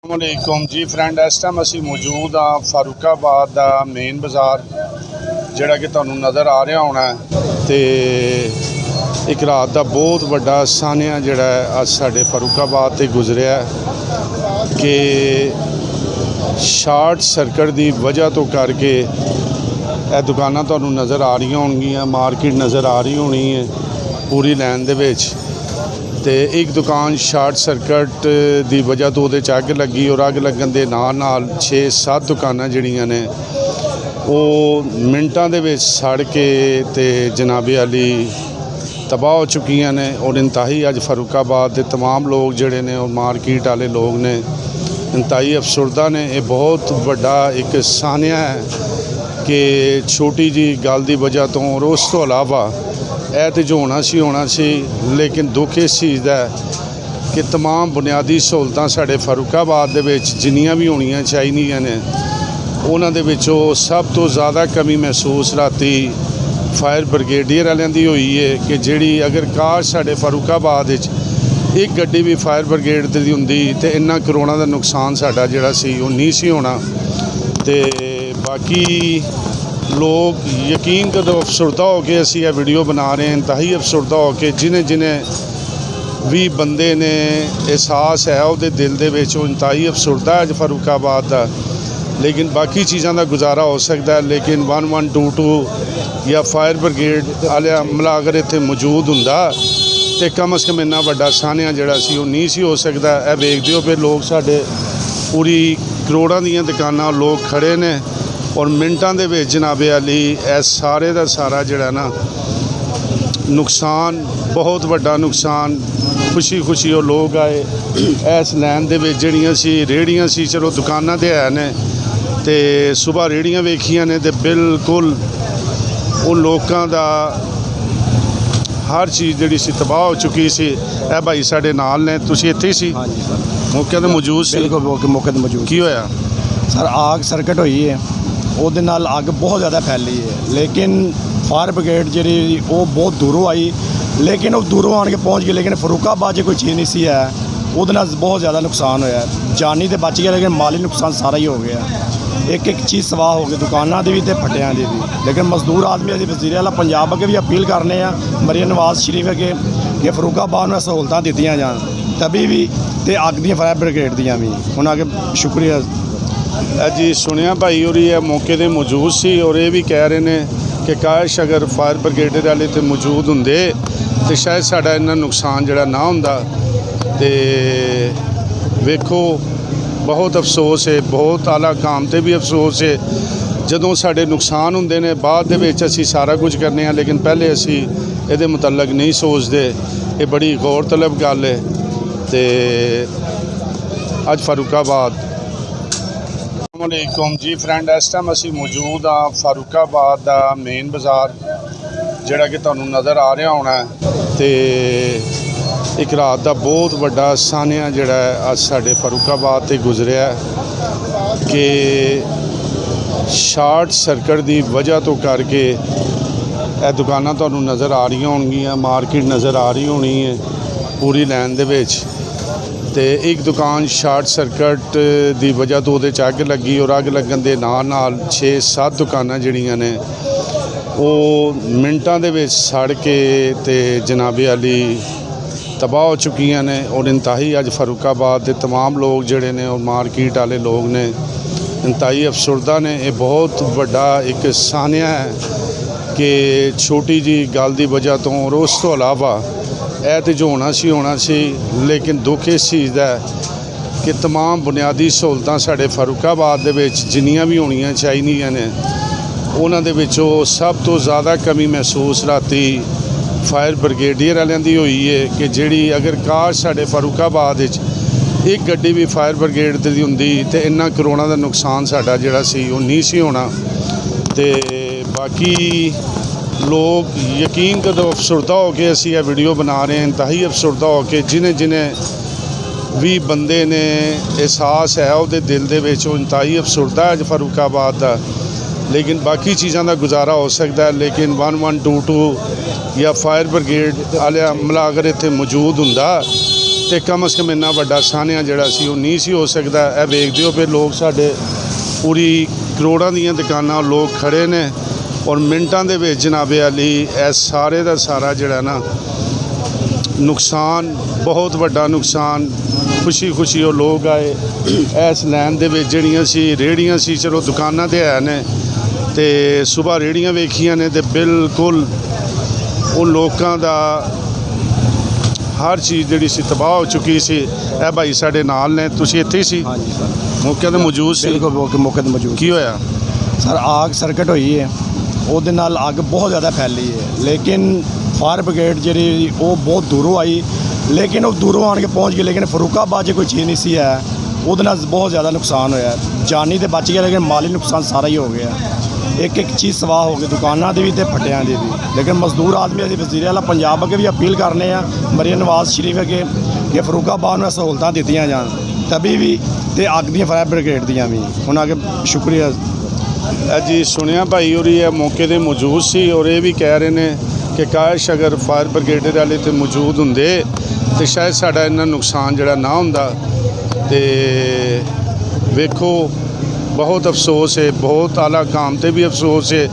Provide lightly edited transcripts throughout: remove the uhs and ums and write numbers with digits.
वालेकुम जी फ्रेंड, इस टाइम असी मौजूद हाँ फारूकाबाद का मेन बाज़ार जोड़ा कि तुहानू नज़र आ रहा होना है। तो एक रात का बहुत बड़ा सानिया जोड़ा अज साढ़े फारूकाबाद से गुजरिया कि शार्ट सर्किट की वजह तो करके यह दुकाना तुहानू नज़र आ रही होंगियां, मार्केट नज़र आ रही होनी है पूरी लैन दे विच। तो एक दुकान शार्ट सर्किट की वजह तो वो अग लगी और अग लगन के नाल 6-7 दुकाना जड़ियाँ ने वो मिनटां दे विच सड़ के ते जनाबे अली तबाह हो चुकियां ने। और इंतहाई अज फारूकाबाद के तमाम लोग जोड़े ने और मार्केट वाले लोग ने इंतहाई अफसरदा ने। यह बहुत बड़ा एक सानिया है कि छोटी जी गल की वजह तो और उस तो अलावा यह तो जो होना सी, लेकिन दुख इस चीज़ का है कि तमाम बुनियादी सहूलतां साढ़े फारूकाबाद दे विच जिन्नियां भी होनियां चाहिए ने उन्हां दे विचों सब तो ज़्यादा कमी महसूस राती फायर ब्रिगेडियर वालियां दी होई है कि जिहड़ी अगर काश साढ़े फारूकाबाद विच एक गड्डी भी फायर ब्रिगेड दी हुंदी ते इन्ना करोड़ां दा नुकसान साडा जिहड़ा सी ओह नहीं सी होना। ते बाकी लोग यकीन करो अफसरदा हो के असी यह वीडियो बना रहे हैं, इंतहाई अफसरदा हो के जिन्हें जिन्हें भी बंदे ने एहसास है वो दिल दे विच इंतहाई अफसरदा है अज फारूकाबाद का। लेकिन बाकी चीज़ों का गुजारा हो सकता है, लेकिन 1122 या फायर ब्रिगेड वाले अमला अगर इत्थे मौजूद हुंदा तो कम अज़ कम इन्ना वड्डा सानिया जिहड़ा सी ओह नहीं सी हो सकता। यह वेखदे हो पे लोग साडे पूरी करोड़ां दीयां दुकानां लोग खड़े ने और मिनटां दे विच जनाबे अली ए सारे का सारा जिहड़ा ना नुकसान, बहुत बड़ा नुकसान। खुशी खुशी वो लोग आए इस लैन दे विच जिहड़ियां सी रेहड़ियां सी, चलो दुकानां ते है ने ते सुबह रेहड़ियां वेखियां ने ते बिल्कुल वो लोगों का हर चीज़ जिहड़ी सी तबाह हो चुकी सी। ए भाई साडे नाल ने, तुसीं इत्थे सी मौके ते मौजूद सी? बिल्कुल मौके ते मौजूद। की होया सर? आग सर्किट हुई है, ਉਹਦੇ ਨਾਲ ਅੱਗ ਬਹੁਤ ਜ਼ਿਆਦਾ ਫੈਲੀ ਹੈ, ਲੇਕਿਨ ਫਾਇਰ ਬ੍ਰਿਗੇਡ ਜਿਹੜੀ ਉਹ ਬਹੁਤ ਦੂਰੋਂ ਆਈ, ਲੇਕਿਨ ਉਹ ਦੂਰੋਂ ਆਣ ਕੇ ਪਹੁੰਚ ਗਈ, ਲੇਕਿਨ ਫਰੂਕਾਬਾਦ 'ਚ ਕੋਈ ਚੀਜ਼ ਨਹੀਂ ਸੀ ਹੈ, ਉਹਦੇ ਨਾਲ ਬਹੁਤ ਜ਼ਿਆਦਾ ਨੁਕਸਾਨ ਹੋਇਆ। ਜਾਨੀ ਤੇ ਬਚ ਗਿਆ ਲੇਕਿਨ ਮਾਲੀ ਨੁਕਸਾਨ ਸਾਰਾ ਹੀ ਹੋ ਗਿਆ। ਇੱਕ ਚੀਜ਼ ਸਵਾਹ ਹੋ ਗਈ, ਦੁਕਾਨਾਂ ਦੀ ਵੀ ਤੇ ਫੱਟਿਆਂ ਦੀ ਵੀ। ਲੇਕਿਨ ਮਜ਼ਦੂਰ ਆਦਮੀ ਅਸੀਂ ਵਜ਼ੀਰ ਆਲਾ ਪੰਜਾਬ ਅੱਗੇ ਵੀ ਅਪੀਲ ਕਰਨੇ ਆ, ਮਰੀਮ ਨਵਾਜ਼ ਸ਼ਰੀਫ ਅੱਗੇ ਕਿ ਫਰੂਕਾਬਾਦ ਨੂੰ ਸਹੂਲਤਾਂ ਦਿੱਤੀਆਂ ਜਾਣ ਤभी ਵੀ ਤੇ ਅੱਗ ਦੀਆਂ ਫਾਇਰ ਬ੍ਰਿਗੇਡ ਦੀਆਂ ਵੀ। ਉਹਨਾਂ ਅੱਗੇ ਸ਼ੁਕਰੀਆ जी। सुनिया भाई और ये मौके पर मौजूद सी और ये भी कह रहे हैं कि काश अगर फायर ब्रिगेड वाले तो मौजूद होंगे तो शायद साड़ा इन्ना नुकसान जड़ा ना होंदा। ते वेखो बहुत अफसोस है, बहुत आला काम ते भी अफसोस है जदों साडे नुकसान होंदे ने बाद दे विच असीं सारा कुछ करने हैं, लेकिन पहले असीं इहदे मुतल्लक नहीं सोचते। ये बड़ी गौर तलब गल है। ते अज फारूकाबाद वालेकुम जी फ्रेंड, इस टाइम असी मौजूद हाँ फारूकाबाद का मेन बाज़ार जोड़ा कि तुहानू नज़र आ रहा होना है। तो एक रात का बहुत बड़ा सानिया जोड़ा अज साढ़े फारूकाबाद से गुजरिया कि शार्ट सर्किट की वजह तो करके यह दुकाना तुहानू नज़र आ रही होंगियां, मार्केट नज़र आ रही होनी है पूरी लैन दे विच। तो एक दुकान शार्ट सर्किट की वजह तो वो अग लगी और अग लगन के नाल 6-7 दुकाना जड़ियाँ ने वो मिनटां दे विच सड़ के ते जनाबे अली तबाह हो चुकियां ने। और इंतहाई अज फारूकाबाद के तमाम लोग जोड़े ने और मार्केट वाले लोग ने इंतहाई अफसरदा ने। यह बहुत बड़ा एक सानिया है कि छोटी जी गल की वजह तो और उस तो अलावा यह तो जो होना सी, लेकिन दुख इस चीज़ का है कि तमाम बुनियादी सहूलतां साढ़े फारूकाबाद दे विच जिन्नियां भी होनियां चाहिए ने उन्हां दे विचों सब तो ज़्यादा कमी महसूस राती फायर ब्रिगेडियर वालियां दी होई है कि जिहड़ी अगर काश साढ़े फारूकाबाद विच एक गड्डी भी फायर ब्रिगेड दी हुंदी तो इन्ना करोड़ां दा नुकसान साडा जिहड़ा सी ओह नहीं सी होना। ते बाकी लोग यकीन करो अफसरदा हो के असी यह वीडियो बना रहे हैं, इंतहाई अफसरदा हो के जिन्हें जिन्हें भी बंदे ने एहसास है वो दिल दे विच इंतहाई अफसरदा है अज फारूकाबाद का। लेकिन बाकी चीज़ों का गुजारा हो सकता है, लेकिन 1122 या फायर ब्रिगेड वाले अमला अगर इत्थे मौजूद हुंदा ਤੇ ਕਮ ਅਜ਼ ਕਮ ਇੰਨਾ ਵੱਡਾ ਸਾਹਨਿਆ ਜਿਹੜਾ ਸੀ ਉਹ ਨਹੀਂ ਸੀ ਹੋ ਸਕਦਾ। ਇਹ ਵੇਖਦੇ ਹੋ ਫਿਰ ਲੋਕ ਸਾਡੇ ਪੂਰੀ ਕਰੋੜਾਂ ਦੀਆਂ ਦੁਕਾਨਾਂ ਲੋਕ ਖੜੇ ਨੇ ਔਰ ਮਿੰਟਾਂ ਦੇ ਵਿੱਚ ਜਨਾਬੇ ਅਲੀ ਇਹ ਸਾਰੇ ਦਾ ਸਾਰਾ ਜਿਹੜਾ ਨਾ ਨੁਕਸਾਨ, ਬਹੁਤ ਵੱਡਾ ਨੁਕਸਾਨ। ਖੁਸ਼ੀ ਉਹ ਲੋਕ ਆਏ ਇਸ ਲਾਈਨ ਦੇ ਵਿੱਚ ਜਿਹੜੀਆਂ ਸੀ ਰੇਹੜੀਆਂ ਸੀ, ਚਲੋ ਦੁਕਾਨਾਂ ਤੇ ਹੈ ਨੇ, ਤੇ ਸਵੇਰ ਰੇਹੜੀਆਂ ਵੇਖੀਆਂ ਨੇ ਤੇ ਬਿਲਕੁਲ ਉਹ ਲੋਕਾਂ ਦਾ ਹਰ ਚੀਜ਼ ਜਿਹੜੀ ਸੀ ਤਬਾਹ ਹੋ ਚੁੱਕੀ ਸੀ। ਇਹ ਭਾਈ ਸਾਡੇ ਨਾਲ ਨੇ, ਤੁਸੀਂ ਇੱਥੇ ਹੀ ਸੀ ਹਾਂਜੀ ਸਰ, ਮੌਕੇ 'ਤੇ ਮੌਜੂਦ ਸੀ? ਬਿਲਕੁਲ ਮੌਕੇ ਤੇ ਮੌਜੂਦ। ਕੀ ਹੋਇਆ ਸਰ ਆਗ ਸਰਕਟ ਹੋਈ ਹੈ, ਉਹਦੇ ਨਾਲ ਅੱਗ ਬਹੁਤ ਜ਼ਿਆਦਾ ਫੈਲੀ ਹੈ, ਲੇਕਿਨ ਫਾਇਰ ਬ੍ਰਿਗੇਡ ਜਿਹੜੀ ਉਹ ਬਹੁਤ ਦੂਰੋਂ ਆਈ, ਲੇਕਿਨ ਉਹ ਦੂਰੋਂ ਆਣ ਕੇ ਪਹੁੰਚ ਗਈ, ਲੇਕਿਨ ਫਰੂਕਾਬਾਦ 'ਚ ਕੋਈ ਚੀਜ਼ ਨਹੀਂ ਸੀ ਹੈ, ਉਹਦੇ ਨਾਲ ਬਹੁਤ ਜ਼ਿਆਦਾ ਨੁਕਸਾਨ ਹੋਇਆ। ਜਾਨੀ ਤੇ ਬਚ ਗਿਆ ਲੇਕਿਨ ਮਾਲੀ ਨੁਕਸਾਨ ਸਾਰਾ ਹੀ ਹੋ ਗਿਆ। ਇੱਕ ਚੀਜ਼ ਸਵਾਹ ਹੋ ਗਈ, ਦੁਕਾਨਾਂ ਦੀ ਵੀ ਤੇ ਫੱਟਿਆਂ ਦੀ ਵੀ। ਲੇਕਿਨ ਮਜ਼ਦੂਰ ਆਦਮੀ ਅਸੀਂ ਵਜ਼ੀਰ ਆਲਾ ਪੰਜਾਬ ਅੱਗੇ ਵੀ ਅਪੀਲ ਕਰਨੇ ਆ, ਮਰੀਮ ਨਵਾਜ਼ ਸ਼ਰੀਫ ਅੱਗੇ, ਕਿ ਫਰੂਕਾਬਾਦ ਨੂੰ ਸਹੂਲਤਾਂ ਦਿੱਤੀਆਂ ਜਾਣ, ਤਬੀ ਵੀ ਤੇ ਅੱਗ ਦੀਆਂ ਫਾਇਰ ਬ੍ਰਿਗੇਡ ਦੀਆਂ ਵੀ। ਉਹਨਾਂ ਅੱਗੇ ਸ਼ੁਕਰੀਆ। ਜੀ ਸੁਣਿਆ ਭਾਈ ਹੋਰੀ ਇਹ ਮੌਕੇ 'ਤੇ ਮੌਜੂਦ ਸੀ ਔਰ ਇਹ ਵੀ ਕਹਿ ਰਹੇ ਨੇ ਕਿ ਕਾਸ਼ ਅਗਰ ਫਾਇਰ ਬ੍ਰਿਗੇਡ ਵਾਲੇ ਤੇ ਮੌਜੂਦ ਹੁੰਦੇ ਤੇ ਸ਼ਾਇਦ ਸਾਡਾ ਇੰਨਾ ਨੁਕਸਾਨ ਜਿਹੜਾ ਨਾ ਹੁੰਦਾ। ਤੇ ਵੇਖੋ ਬਹੁਤ ਅਫਸੋਸ ਹੈ, ਬਹੁਤ ਆਲਾ ਕਾਮ ਤੇ ਵੀ ਅਫਸੋਸ ਹੈ।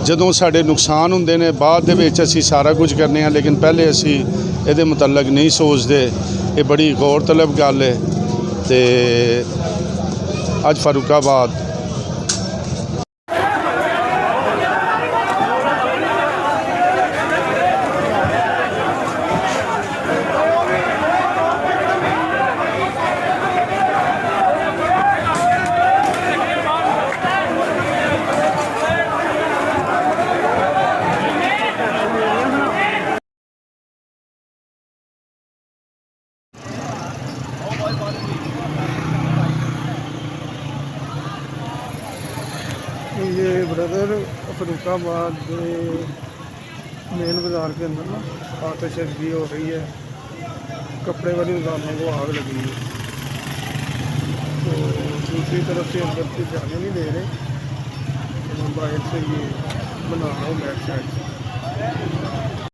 ਜਦੋਂ ਸਾਡੇ ਨੁਕਸਾਨ ਹੁੰਦੇ ਨੇ ਬਾਅਦ ਦੇ ਵਿੱਚ ਅਸੀਂ ਸਾਰਾ ਕੁਝ ਕਰਨੇ ਆ, ਲੇਕਿਨ ਪਹਿਲੇ ਅਸੀਂ ਇਹਦੇ ਮੁਤਲਕ ਨਹੀਂ ਸੋਚਦੇ। ਇਹ ਬੜੀ ਗੌਰ ਤਲਬ ਗੱਲ ਹੈ। ਤੇ ਅੱਜ ਫਾਰੂਕਾਬਾਦ ये ब्रदर फरुखाबाद मेन बाज़ार के अंदर ना आतिशबाजी हो रही है, कपड़े वाली दुकानों को आग लगी है। तो दूसरी तरफ से अंदर से जाने नहीं दे रहे, तो मैं बाहर से ये बना रहा हूँ बैक साइड से।